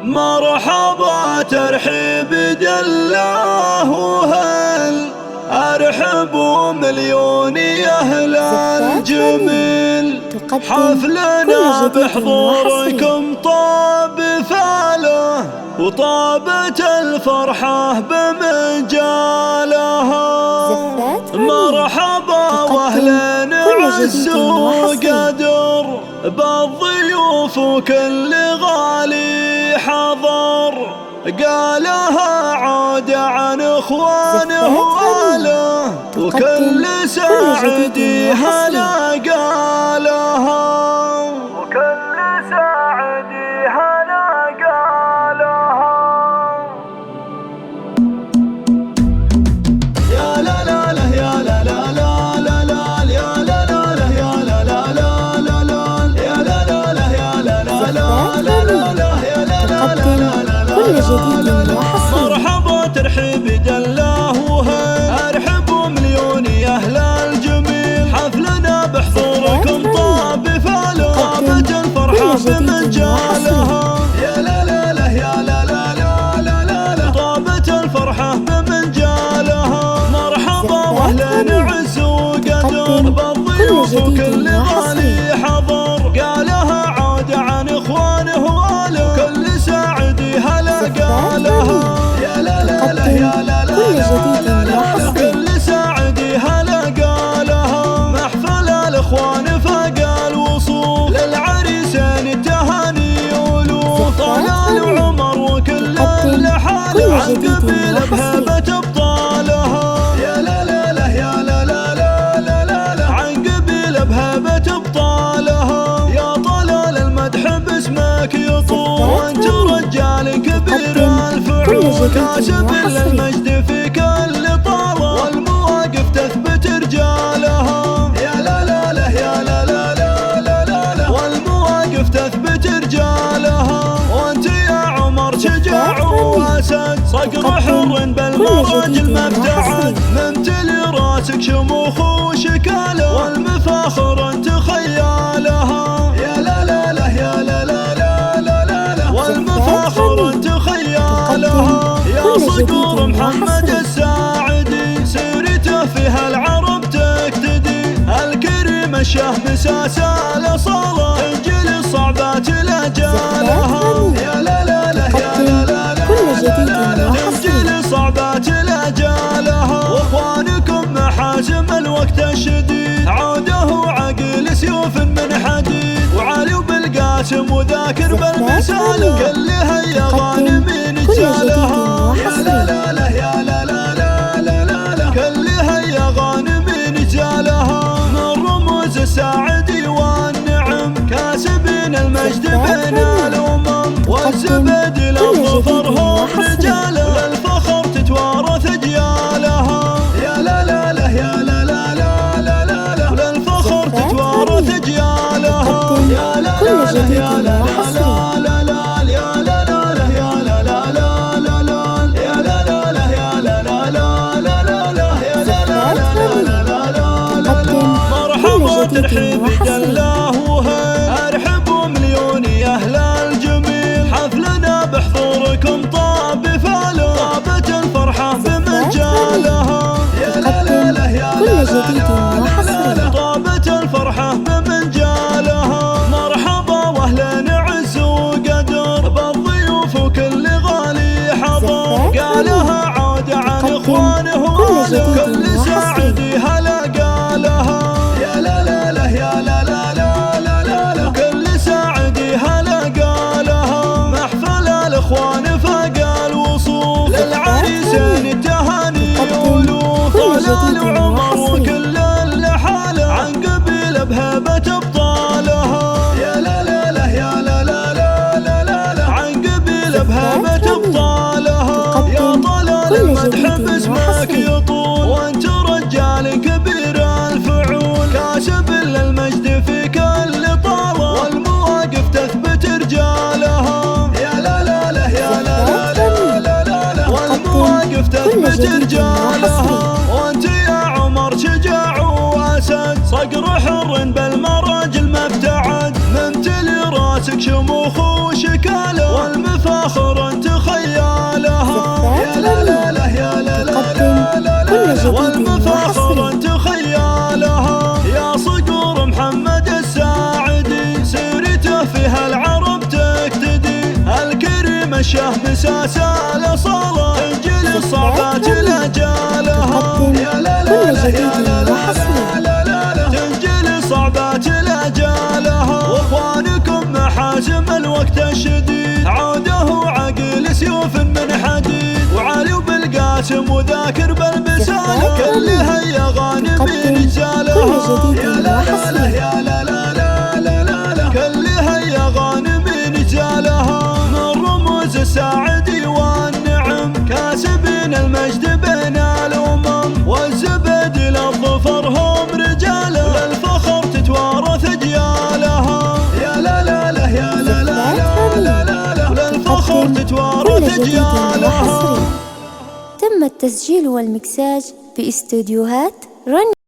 مرحبا ترحيب دلاه وهل أرحبوا مليون يا أهل الجميل. حفلنا بحضوركم طاب فاله وطابت الفرحة بمجالها. مرحبا واهلا عز وقدر بالضيوف وكل غالي حضر، قالها عود عن اخوانه واله وكل ساعدي هلا قالها، وكل ساعدي هلا قالها. يا لا لا لا يا لا لا لا لا لا يا لا لا لا يا لا لا لا لا لا يا لا لا لا يا لا لا لا لا لا يا لا لا لا لا. كل جديد وحصري. مرحبا ترحيب دلاه وهل أرحبوا مليون يا أهل الجميل. حفلنا بحضوركم طاب فاله طابت الفرحة بمجالها. يا لا لا لا يا لا لا لا لا لا لا طابت الفرحة بمجالها. مرحبا واهلا عز وقدر بالضيوف وكل غالي حضر، قالها عود عن اخوانه واله كل ساعدي هلا قالها. يا لا لا لا يا لا لا لا كل ساعدي هلا قالها. محفل الاخوان فاق الوصول للعريسين التهاني ولوف، طلال وعمر وكل الحال عن قبيل بهبة ابطالها. يا لا لا لا يا لا لا لا لا لا لا عن قبيل بهبة ابطالها. يا طلال المدح باسمك يطول وانت رجال كبير الفعول، كاسب للمجد في كل طاوة والمواقف تثبت رجالها. يا لا لا لا يا لا لا لا لا لا لا والمواقف تثبت رجالها. وانت يا عمر شجاع واسد صقر حر بالمراجل ما ابتعد، ممتلي راسك شموخ وشكاله والمفاخر انت خيالها. يا لا لا لا يا لا لا لا لا لا لا والمفاخر انت خيالها. يا صقور محمد الساعدي سيرته فيها العرب تقتدي، الكريم الشهم ساسال صلاة تنجل الصعبات لاجالها. يا لا لا لا يا لا لا لا تنجل الصعبات لاجالها. واخوانكم محاسم الوقت الشديد عوده عقل سيوف من حديد، وعلي بالقاسم وذاكر بالمثال كلها يا غانمين جالها. يا لا لا لا يا لا لا لا لا لا لا كلها يا غانمين جالها. من رموز الساعدي والنعم كاسبين المجد بين الامم، والزبد للظفر هم رجاله للفخر تتوارث اجيالها. يا لا لا لا يا لا لا لا لا لا لا للفخر تتوارث اجيالها. يا لا لا لا يا لا لا لا لا يا لا لا لا يا لا لا لا لا لا يا لا لا لا يا لا لا لا لا لا لا يا لا لا لا لا لا لا. مرحبا ترحيب دلاه وهل أرحبوا مليون يا أهل الجميل. حفلنا بحضوركم طاب فاله طابت الفرحة بمجالها. يا لا لا لا يا لا لا لا طابت الفرحة بمجالها. مرحبا واهلا عز وقدر بالضيوف وكل غالي حضر، قالها عود عن اخوانه واله كل ساعدي هلا قالها. يا لا لا لا يا لا لا لا لا لا كل ساعدي هلا قالها. محفل الاخوان فاق الوصول للعريسين التهاني ولوف، طلال وعمر وكل الحالة عن قبيل بهبة ابطالها. يا لا لا لا يا لا لا لا لا لا لا عن قبيل بهبة ابطالها. يا طلال المدح باسمك يطول وانت رجال كبير الفعول، كاسب للمجد في كل طاوة والمواقف تثبت رجالها. يا لا لا لا يا لا لا لا لا لا والمواقف تثبت رجالها. وانت يا عمر شجاع واسد صقر حر بالمراجل ما ابتعد، ممتلي راسك شموخ وشكاله والمفاخر الشهم مساسة صالة تنجلي الصعبات لأجالها. يا لا لا لا يا لا لا لا تنجلي صعبات لأجالها. واخوانكم محازم الوقت الشديد عوده وعقل سيوف من حديد وعلي وبالقاسم وذاكر بالبسالة كلها يا غانمين رجالها. يا لا لا لا يا لا لا لا لا لا كلها يا غانمين رجالها. من رموز الساعدي والنعم كاسبين المجد بين الأمم والزبد للظفر هم رجاله للفخر تتوارث أجيالها. يا لا لا لا يا لا لا لا لا لا للفخر تتوارث أجيالها. تم التسجيل والمكساج باستديوهات رن.